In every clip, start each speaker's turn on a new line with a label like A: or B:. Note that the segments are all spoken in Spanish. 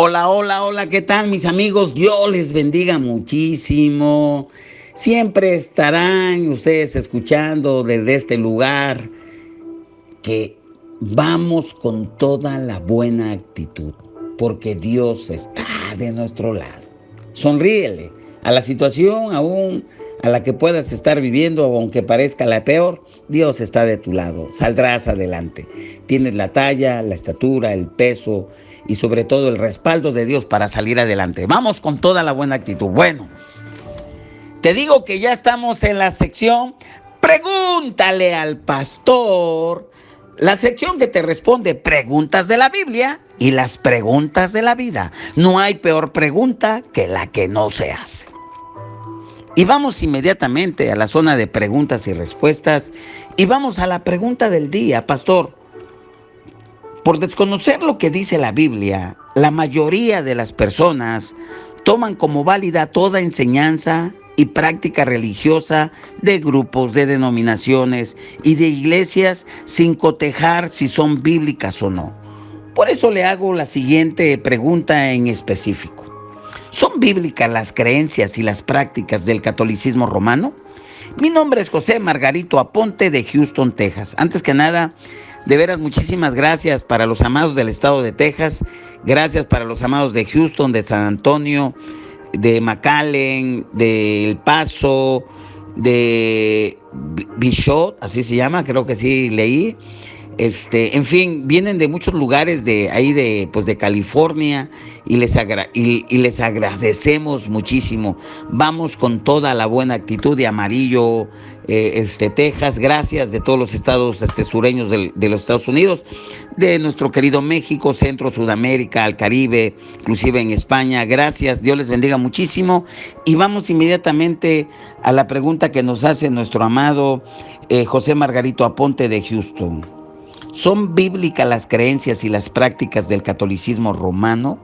A: Hola, hola, hola, ¿qué tal mis amigos? Dios les bendiga muchísimo. Siempre estarán ustedes escuchando desde este lugar que vamos con toda la buena actitud, porque Dios está de nuestro lado. Sonríele a la situación aún a la que puedas estar viviendo, aunque parezca la peor, Dios está de tu lado, saldrás adelante. Tienes la talla, la estatura, el peso y sobre todo el respaldo de Dios para salir adelante. Vamos con toda la buena actitud. Bueno, te digo que ya estamos en la sección Pregúntale al pastor, la sección que te responde preguntas de la Biblia y las preguntas de la vida. No hay peor pregunta que la que no se hace. Y vamos inmediatamente a la zona de preguntas y respuestas y vamos a la pregunta del día, pastor. Por desconocer lo que dice la Biblia, la mayoría de las personas toman como válida toda enseñanza y práctica religiosa de grupos, de denominaciones y de iglesias sin cotejar si son bíblicas o no. Por eso le hago la siguiente pregunta en específico. ¿Son bíblicas las creencias y las prácticas del catolicismo romano? Mi nombre es José Margarito Aponte de Houston, Texas. Antes que nada, de veras, muchísimas gracias para los amados del estado de Texas. Gracias para los amados de Houston, de San Antonio, de McAllen, de El Paso, de Bishop, así se llama, creo que sí leí. En fin, vienen de muchos lugares de ahí de California y les agradecemos muchísimo. Vamos con toda la buena actitud de Amarillo, Texas. Gracias de todos los estados sureños de los Estados Unidos, de nuestro querido México, Centro, Sudamérica, al Caribe, inclusive en España. Gracias, Dios les bendiga muchísimo. Y vamos inmediatamente a la pregunta que nos hace nuestro amado José Margarito Aponte de Houston. ¿Son bíblicas las creencias y las prácticas del catolicismo romano?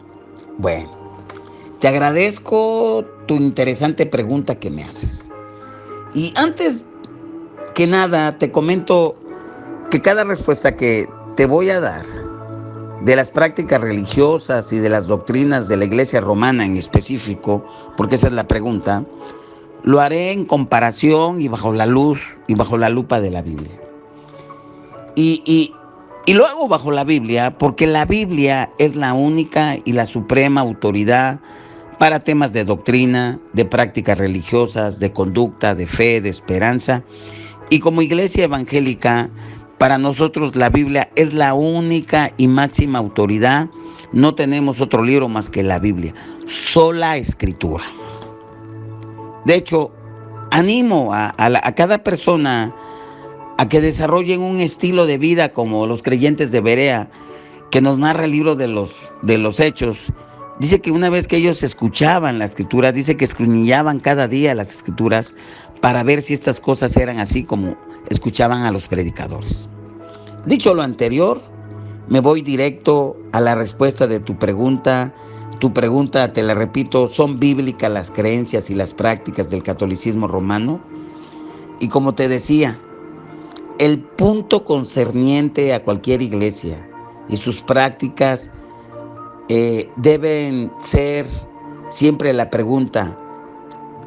A: Bueno, te agradezco tu interesante pregunta que me haces. Y antes que nada, te comento que cada respuesta que te voy a dar de las prácticas religiosas y de las doctrinas de la Iglesia romana en específico, porque esa es la pregunta, lo haré en comparación y bajo la luz y bajo la lupa de la Biblia. Y lo hago bajo la Biblia porque la Biblia es la única y la suprema autoridad para temas de doctrina, de prácticas religiosas, de conducta, de fe, de esperanza. Y como iglesia evangélica, para nosotros la Biblia es la única y máxima autoridad. No tenemos otro libro más que la Biblia, sola escritura. De hecho, animo a cada persona a que desarrollen un estilo de vida como los creyentes de Berea, que nos narra el libro de los Hechos. Dice que una vez que ellos escuchaban la escritura, dice que escudriñaban cada día las escrituras para ver si estas cosas eran así como escuchaban a los predicadores. Dicho lo anterior, me voy directo a la respuesta de tu pregunta. Tu pregunta, te la repito, ¿son bíblicas las creencias y las prácticas del catolicismo romano? Y como te decía, el punto concerniente a cualquier iglesia y sus prácticas deben ser siempre la pregunta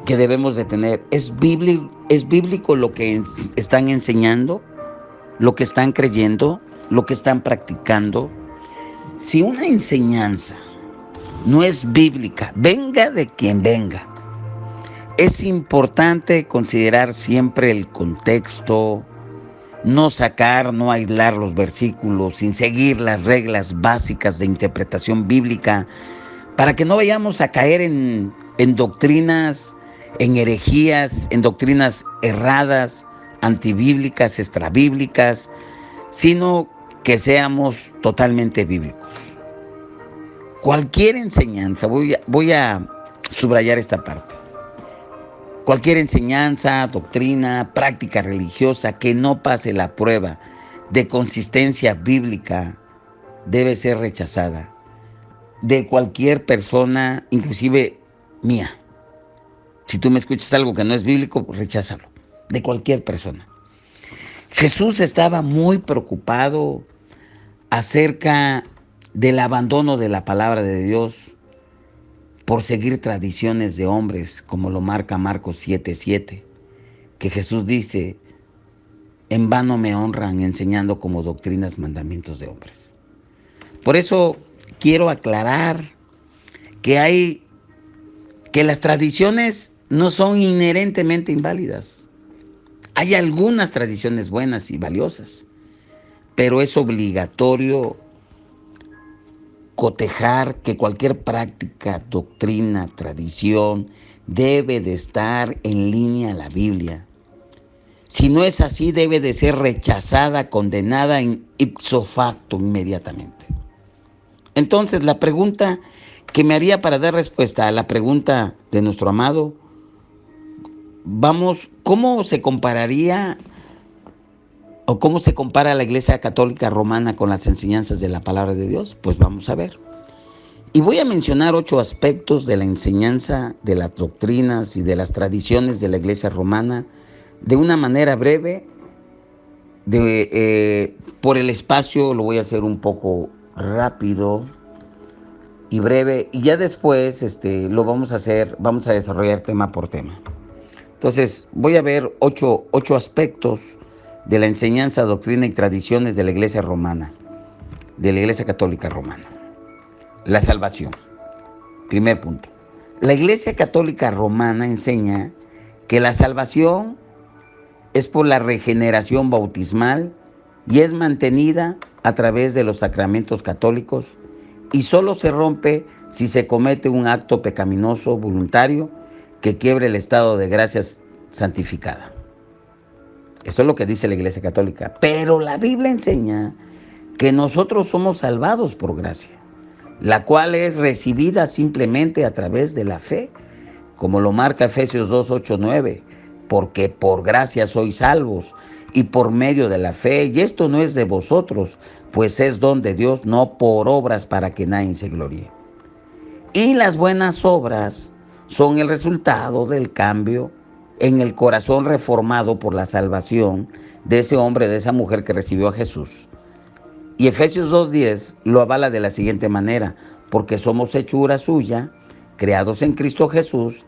A: que debemos de tener. ¿Es bíblico lo que están enseñando, lo que están creyendo, lo que están practicando? Si una enseñanza no es bíblica, venga de quien venga, es importante considerar siempre el contexto, no aislar los versículos sin seguir las reglas básicas de interpretación bíblica para que no vayamos a caer en doctrinas, en herejías, en doctrinas erradas, antibíblicas, extrabíblicas, sino que seamos totalmente bíblicos. Cualquier enseñanza, voy a subrayar esta parte. Cualquier enseñanza, doctrina, práctica religiosa que no pase la prueba de consistencia bíblica debe ser rechazada de cualquier persona, inclusive mía. Si tú me escuchas algo que no es bíblico, recházalo, de cualquier persona. Jesús estaba muy preocupado acerca del abandono de la palabra de Dios por seguir tradiciones de hombres, como lo marca Marcos 7:7, que Jesús dice: en vano me honran enseñando como doctrinas mandamientos de hombres. Por eso quiero aclarar que las tradiciones no son inherentemente inválidas. Hay algunas tradiciones buenas y valiosas, pero es obligatorio cotejar que cualquier práctica, doctrina, tradición debe de estar en línea a la Biblia. Si no es así, debe de ser rechazada, condenada en ipso facto inmediatamente. Entonces, la pregunta que me haría para dar respuesta a la pregunta de nuestro amado, ¿cómo se compararía o cómo se compara la Iglesia Católica Romana con las enseñanzas de la palabra de Dios? Pues vamos a ver. Y voy a mencionar 8 aspectos de la enseñanza, de las doctrinas y de las tradiciones de la Iglesia Romana de una manera breve. Por el espacio lo voy a hacer un poco rápido y breve, y ya después lo vamos a desarrollar tema por tema. Entonces, voy a ver 8 aspectos de la enseñanza, doctrina y tradiciones de la Iglesia Romana, de la Iglesia Católica Romana. La salvación. Primer punto. La Iglesia Católica Romana enseña que la salvación es por la regeneración bautismal y es mantenida a través de los sacramentos católicos y solo se rompe si se comete un acto pecaminoso voluntario que quiebre el estado de gracia santificada. Eso es lo que dice la Iglesia Católica. Pero la Biblia enseña que nosotros somos salvados por gracia, la cual es recibida simplemente a través de la fe, como lo marca Efesios 2:8-9, porque por gracia sois salvos y por medio de la fe, y esto no es de vosotros, pues es don de Dios, no por obras para que nadie se gloríe. Y las buenas obras son el resultado del cambio en el corazón reformado por la salvación de ese hombre, de esa mujer que recibió a Jesús. Y Efesios 2:10 lo avala de la siguiente manera: porque somos hechura suya, creados en Cristo Jesús,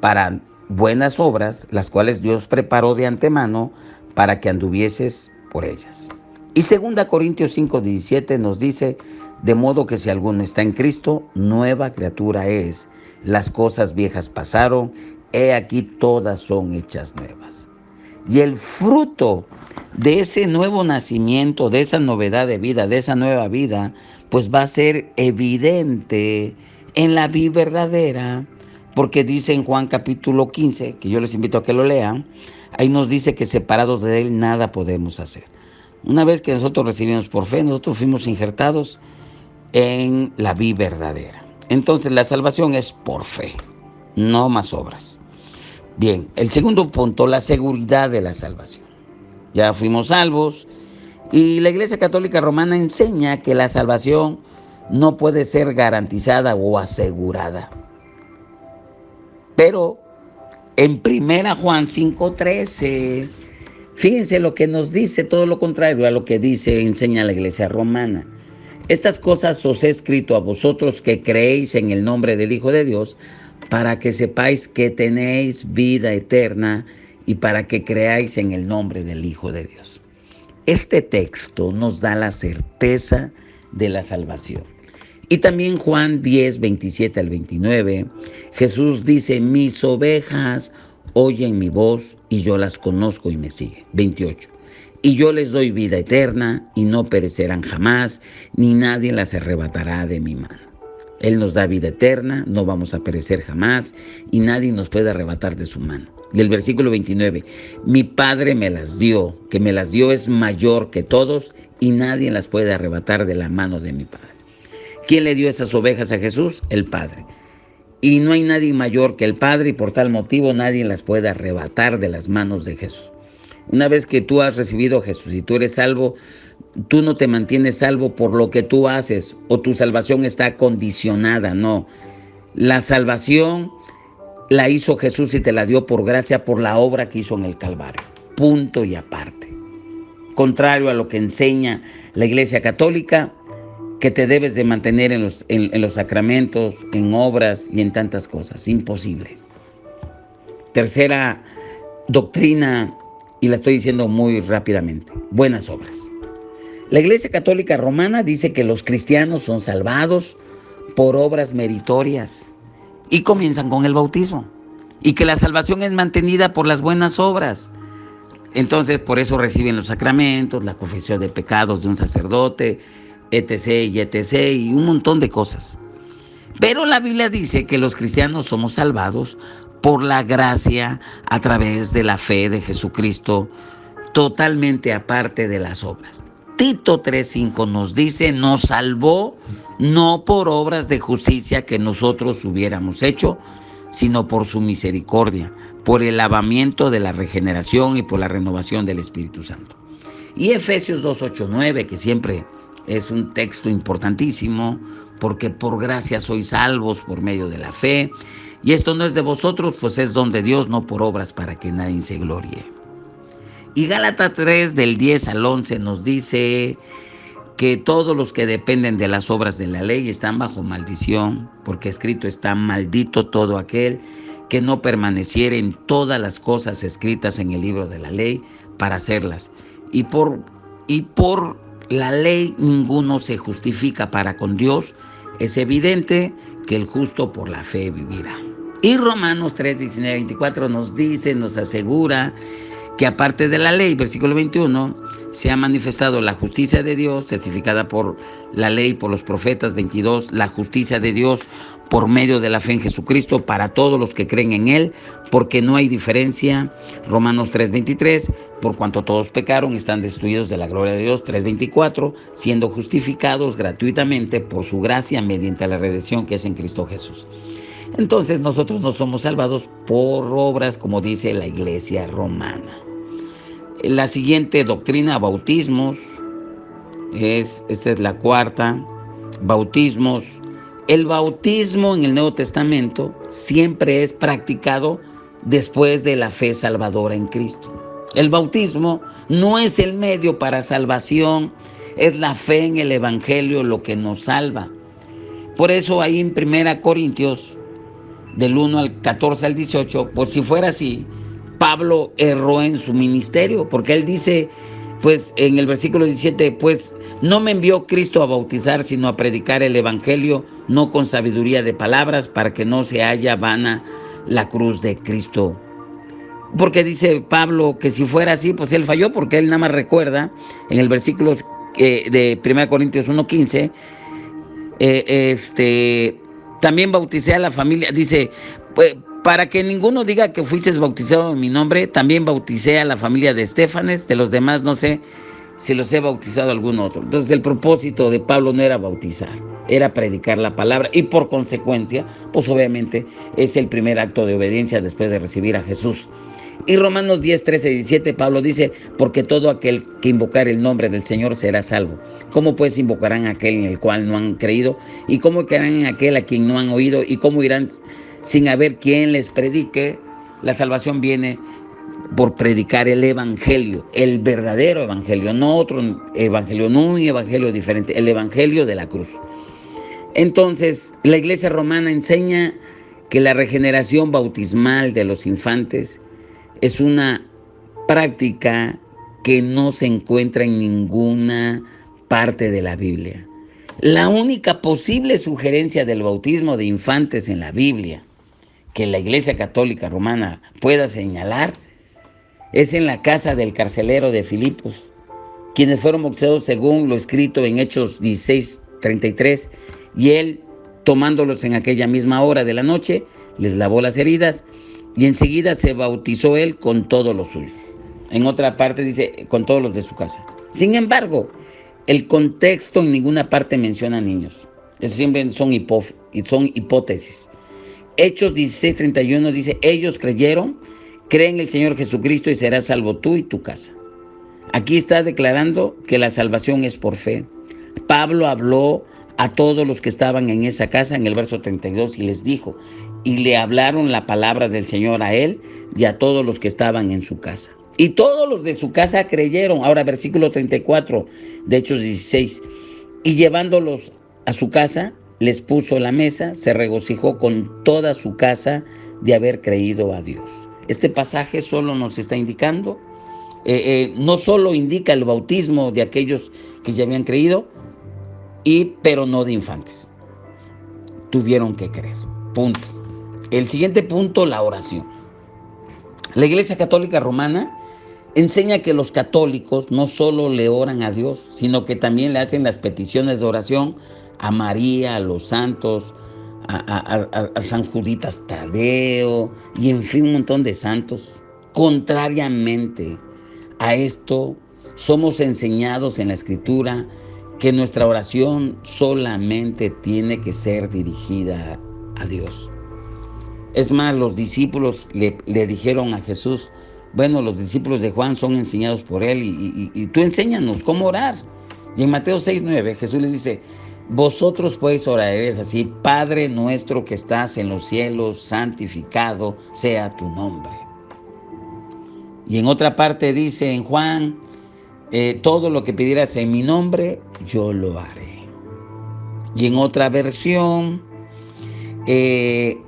A: para buenas obras, las cuales Dios preparó de antemano para que anduvieses por ellas. Y 2 Corintios 5:17 nos dice: de modo que si alguno está en Cristo, nueva criatura es. Las cosas viejas pasaron, he aquí todas son hechas nuevas. Y el fruto de ese nuevo nacimiento, de esa novedad de vida, de esa nueva vida, pues va a ser evidente en la vida verdadera, porque dice en Juan capítulo 15, que yo les invito a que lo lean, ahí nos dice que separados de Él nada podemos hacer. Una vez que nosotros recibimos por fe, nosotros fuimos injertados en la vida verdadera. Entonces la salvación es por fe, no más obras. Bien, el segundo punto, la seguridad de la salvación. Ya fuimos salvos y la Iglesia Católica Romana enseña que la salvación no puede ser garantizada o asegurada. Pero en 1 Juan 5:13, fíjense lo que nos dice, todo lo contrario a lo que enseña la Iglesia Romana. Estas cosas os he escrito a vosotros que creéis en el nombre del Hijo de Dios, para que sepáis que tenéis vida eterna y para que creáis en el nombre del Hijo de Dios. Este texto nos da la certeza de la salvación. Y también Juan 10:27-29, Jesús dice: mis ovejas oyen mi voz y yo las conozco y me siguen. 28. Y yo les doy vida eterna y no perecerán jamás, ni nadie las arrebatará de mi mano. Él nos da vida eterna, no vamos a perecer jamás y nadie nos puede arrebatar de su mano. Y el versículo 29, mi Padre me las dio, que me las dio es mayor que todos y nadie las puede arrebatar de la mano de mi Padre. ¿Quién le dio esas ovejas a Jesús? El Padre. Y no hay nadie mayor que el Padre y por tal motivo nadie las puede arrebatar de las manos de Jesús. Una vez que tú has recibido a Jesús y tú eres salvo, tú no te mantienes salvo por lo que tú haces o tu salvación está condicionada, no. La salvación la hizo Jesús y te la dio por gracia, por la obra que hizo en el Calvario. Punto y aparte. Contrario a lo que enseña la Iglesia Católica, que te debes de mantener en los sacramentos, en obras y en tantas cosas. Imposible. Tercera doctrina, y la estoy diciendo muy rápidamente: buenas obras. La Iglesia Católica Romana dice que los cristianos son salvados por obras meritorias y comienzan con el bautismo, y que la salvación es mantenida por las buenas obras. Entonces, por eso reciben los sacramentos, la confesión de pecados de un sacerdote, etc. y etc. y un montón de cosas. Pero la Biblia dice que los cristianos somos salvados por la gracia a través de la fe de Jesucristo, totalmente aparte de las obras. Tito 3:5 nos dice: nos salvó no por obras de justicia que nosotros hubiéramos hecho, sino por su misericordia, por el lavamiento de la regeneración y por la renovación del Espíritu Santo. Y Efesios 2:8-9, que siempre es un texto importantísimo, porque por gracia sois salvos por medio de la fe, y esto no es de vosotros, pues es don de Dios, no por obras, para que nadie se gloríe. Y Gálatas 3, del 10 al 11, nos dice que todos los que dependen de las obras de la ley están bajo maldición, porque escrito está: maldito todo aquel que no permaneciere en todas las cosas escritas en el libro de la ley para hacerlas. Y por la ley ninguno se justifica para con Dios. Es evidente que el justo por la fe vivirá. Y Romanos 3, 19, 24 nos dice, nos asegura que aparte de la ley, versículo 21, se ha manifestado la justicia de Dios, certificada por la ley, por los profetas. 22, la justicia de Dios por medio de la fe en Jesucristo para todos los que creen en Él, porque no hay diferencia. Romanos 3:23, por cuanto todos pecaron, están destruidos de la gloria de Dios. 3:24, siendo justificados gratuitamente por su gracia mediante la redención que es en Cristo Jesús. Entonces nosotros no somos salvados por obras, como dice la Iglesia Romana. La siguiente doctrina: bautismos. Esta es la cuarta. Bautismos. El bautismo en el Nuevo Testamento siempre es practicado después de la fe salvadora en Cristo. El bautismo no es el medio para salvación, es la fe en el Evangelio lo que nos salva. Por eso ahí en 1 Corintios, del 1 al 14 al 18, pues si fuera así, Pablo erró en su ministerio, porque él dice, pues en el versículo 17, pues no me envió Cristo a bautizar, sino a predicar el Evangelio, no con sabiduría de palabras, para que no se haya vana la cruz de Cristo. Porque dice Pablo que si fuera así, pues él falló, porque él nada más recuerda en el versículo de 1 Corintios 1:15, también bauticé a la familia, dice, pues, para que ninguno diga que fuisteis bautizado en mi nombre, también bauticé a la familia de Estéfanes, de los demás no sé si los he bautizado algún otro. Entonces el propósito de Pablo no era bautizar, era predicar la palabra, y por consecuencia, pues obviamente es el primer acto de obediencia después de recibir a Jesús. Y Romanos 10, 13 y 17, Pablo dice, porque todo aquel que invocar el nombre del Señor será salvo. ¿Cómo pues invocarán a aquel en el cual no han creído? ¿Y cómo creerán en aquel a quien no han oído? ¿Y cómo irán sin haber quien les predique? La salvación viene por predicar el Evangelio, el verdadero Evangelio, no otro Evangelio, no un Evangelio diferente, el Evangelio de la cruz. Entonces, la Iglesia Romana enseña que la regeneración bautismal de los infantes es una práctica que no se encuentra en ninguna parte de la Biblia. La única posible sugerencia del bautismo de infantes en la Biblia que la Iglesia Católica Romana pueda señalar es en la casa del carcelero de Filipos, quienes fueron bautizados según lo escrito en Hechos 16:33, y él, tomándolos en aquella misma hora de la noche, les lavó las heridas, y enseguida se bautizó él con todos los suyos. En otra parte dice, con todos los de su casa. Sin embargo, el contexto en ninguna parte menciona niños. Eso siempre son hipótesis. Hechos 16:31 dice, ellos creyeron, creen en el Señor Jesucristo y serás salvo tú y tu casa. Aquí está declarando que la salvación es por fe. Pablo habló a todos los que estaban en esa casa en el verso 32 y les dijo, y le hablaron la palabra del Señor a él y a todos los que estaban en su casa. Y todos los de su casa creyeron. Ahora versículo 34 de Hechos 16. Y llevándolos a su casa, les puso la mesa, se regocijó con toda su casa de haber creído a Dios. Este pasaje solo nos está indicando, no solo indica el bautismo de aquellos que ya habían creído, pero no de infantes. Tuvieron que creer. Punto. El siguiente punto, la oración. La Iglesia Católica Romana enseña que los católicos no solo le oran a Dios, sino que también le hacen las peticiones de oración a María, a los santos, a San Juditas Tadeo y en fin un montón de santos. Contrariamente a esto, somos enseñados en la Escritura que nuestra oración solamente tiene que ser dirigida a Dios. Es más, los discípulos le dijeron a Jesús, bueno, los discípulos de Juan son enseñados por él y tú enséñanos cómo orar. Y en Mateo 6:9 Jesús les dice, vosotros pues oraréis así, Padre nuestro que estás en los cielos, santificado sea tu nombre. Y en otra parte dice en Juan, todo lo que pidieras en mi nombre, yo lo haré. Y en otra versión, en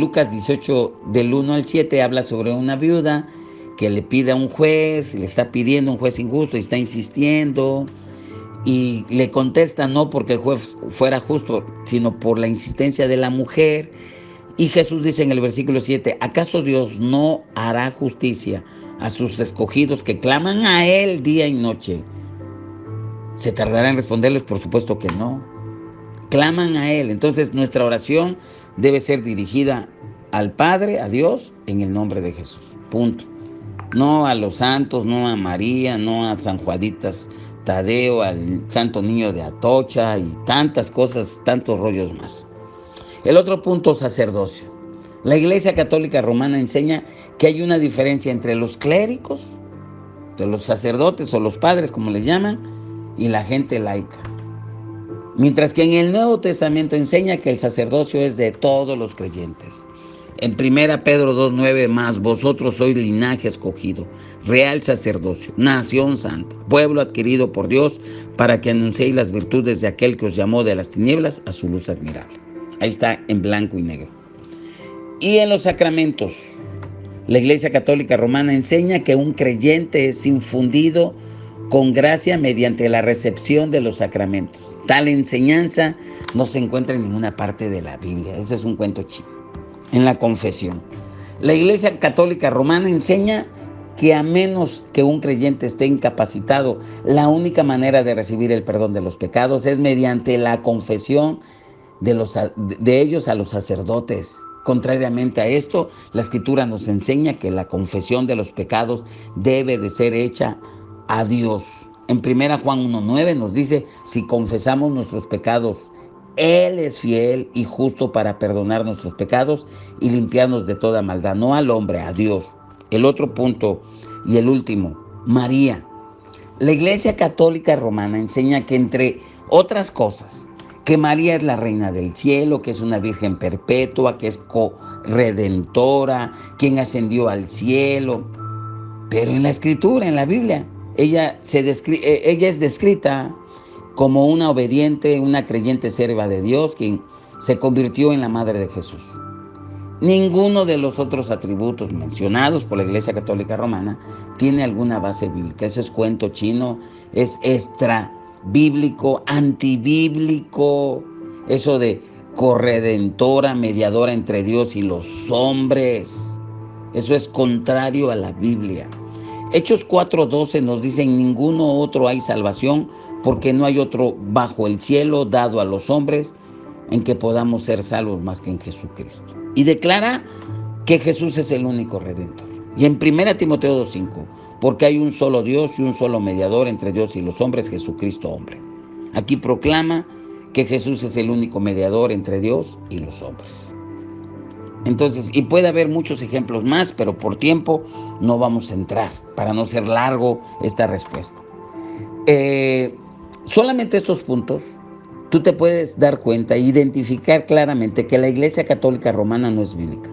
A: Lucas 18, del 1 al 7, habla sobre una viuda que le pide a un juez, le está pidiendo un juez injusto y está insistiendo. Y le contesta no porque el juez fuera justo, sino por la insistencia de la mujer. Y Jesús dice en el versículo 7, ¿acaso Dios no hará justicia a sus escogidos que claman a Él día y noche? ¿Se tardará en responderles? Por supuesto que no. Claman a Él. Entonces nuestra oración debe ser dirigida al Padre, a Dios, en el nombre de Jesús. Punto. No a los santos, no a María, no a San Juditas Tadeo, al Santo Niño de Atocha y tantas cosas, tantos rollos más. El otro punto, sacerdocio. La Iglesia Católica Romana enseña que hay una diferencia entre los clérigos, de los sacerdotes o los padres, como les llaman, y la gente laica. Mientras que en el Nuevo Testamento enseña que el sacerdocio es de todos los creyentes. En 1 Pedro 2:9, más vosotros sois linaje escogido, real sacerdocio, nación santa, pueblo adquirido por Dios, para que anunciéis las virtudes de aquel que os llamó de las tinieblas a su luz admirable. Ahí está en blanco y negro. Y en los sacramentos, la Iglesia Católica Romana enseña que un creyente es infundido con gracia mediante la recepción de los sacramentos. Tal enseñanza no se encuentra en ninguna parte de la Biblia. Eso es un cuento chino. En la confesión, la Iglesia Católica Romana enseña que a menos que un creyente esté incapacitado, la única manera de recibir el perdón de los pecados es mediante la confesión de ellos a los sacerdotes. Contrariamente a esto, la Escritura nos enseña que la confesión de los pecados debe de ser hecha a Dios. En 1 Juan 1:9 nos dice, si confesamos nuestros pecados, Él es fiel y justo para perdonar nuestros pecados y limpiarnos de toda maldad. No al hombre, a Dios. El otro punto y el último, María. La Iglesia Católica Romana enseña que, entre otras cosas, que María es la reina del cielo, que es una virgen perpetua, que es corredentora, quien ascendió al cielo. Pero en la Escritura, en la Biblia, ella es descrita como una obediente, una creyente sierva de Dios, quien se convirtió en la madre de Jesús. Ninguno de los otros atributos mencionados por la Iglesia Católica Romana tiene alguna base bíblica. Eso es cuento chino, es extra bíblico, antibíblico, eso de corredentora, mediadora entre Dios y los hombres. Eso es contrario a la Biblia. Hechos 4:12 nos dice, en ninguno otro hay salvación, porque no hay otro bajo el cielo dado a los hombres en que podamos ser salvos más que en Jesucristo. Y declara que Jesús es el único redentor. Y en 1 Timoteo 2:5, porque hay un solo Dios y un solo mediador entre Dios y los hombres, Jesucristo hombre. Aquí proclama que Jesús es el único mediador entre Dios y los hombres. Entonces, y puede haber muchos ejemplos más, pero por tiempo no vamos a entrar, para no ser largo esta respuesta. Solamente estos puntos, tú te puedes dar cuenta e identificar claramente que la Iglesia Católica Romana no es bíblica.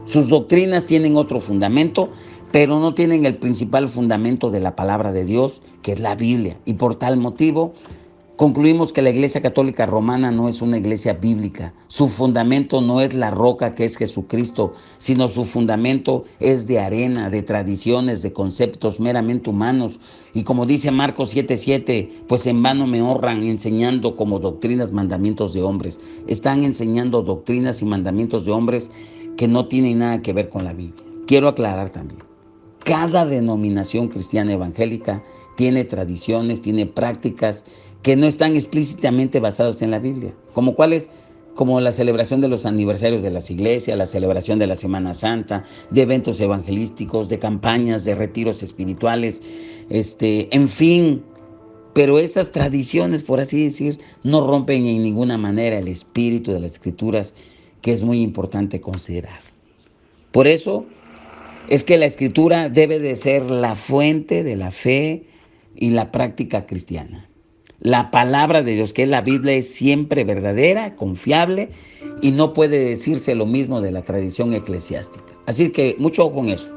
A: Sus doctrinas tienen otro fundamento, pero no tienen el principal fundamento de la palabra de Dios, que es la Biblia. Y por tal motivo, concluimos que la Iglesia Católica Romana no es una iglesia bíblica. Su fundamento no es la roca que es Jesucristo, sino su fundamento es de arena, de tradiciones, de conceptos meramente humanos. Y como dice Marcos 7:7, pues en vano me honran enseñando como doctrinas mandamientos de hombres. Están enseñando doctrinas y mandamientos de hombres que no tienen nada que ver con la Biblia. Quiero aclarar también. Cada denominación cristiana evangélica tiene tradiciones, tiene prácticas que no están explícitamente basadas en la Biblia. ¿Como cuáles? Como la celebración de los aniversarios de las iglesias, la celebración de la Semana Santa, de eventos evangelísticos, de campañas, de retiros espirituales, en fin. Pero esas tradiciones, por así decir, no rompen en ninguna manera el espíritu de las Escrituras, que es muy importante considerar. Por eso es que la Escritura debe de ser la fuente de la fe y la práctica cristiana. La palabra de Dios, que es la Biblia, es siempre verdadera, confiable, y no puede decirse lo mismo de la tradición eclesiástica. Así que mucho ojo con eso.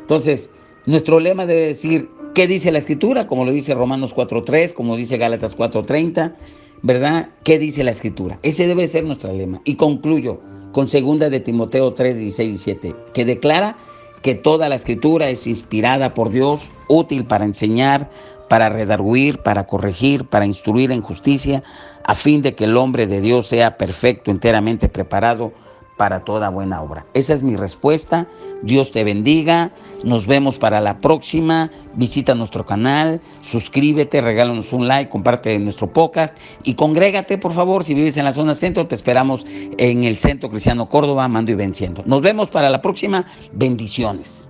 A: Entonces, nuestro lema debe decir, ¿qué dice la Escritura? Como lo dice Romanos 4:3, como dice Gálatas 4:30, ¿verdad? ¿Qué dice la Escritura? Ese debe ser nuestro lema. Y concluyo con 2 de Timoteo 3:16-17, que declara que toda la Escritura es inspirada por Dios, útil para enseñar, para redarguir, para corregir, para instruir en justicia, a fin de que el hombre de Dios sea perfecto, enteramente preparado para toda buena obra. Esa es mi respuesta. Dios te bendiga. Nos vemos para la próxima. Visita nuestro canal, suscríbete, regálanos un like, comparte nuestro podcast y congrégate, por favor. Si vives en la zona centro, te esperamos en el Centro Cristiano Córdoba, amando y venciendo. Nos vemos para la próxima. Bendiciones.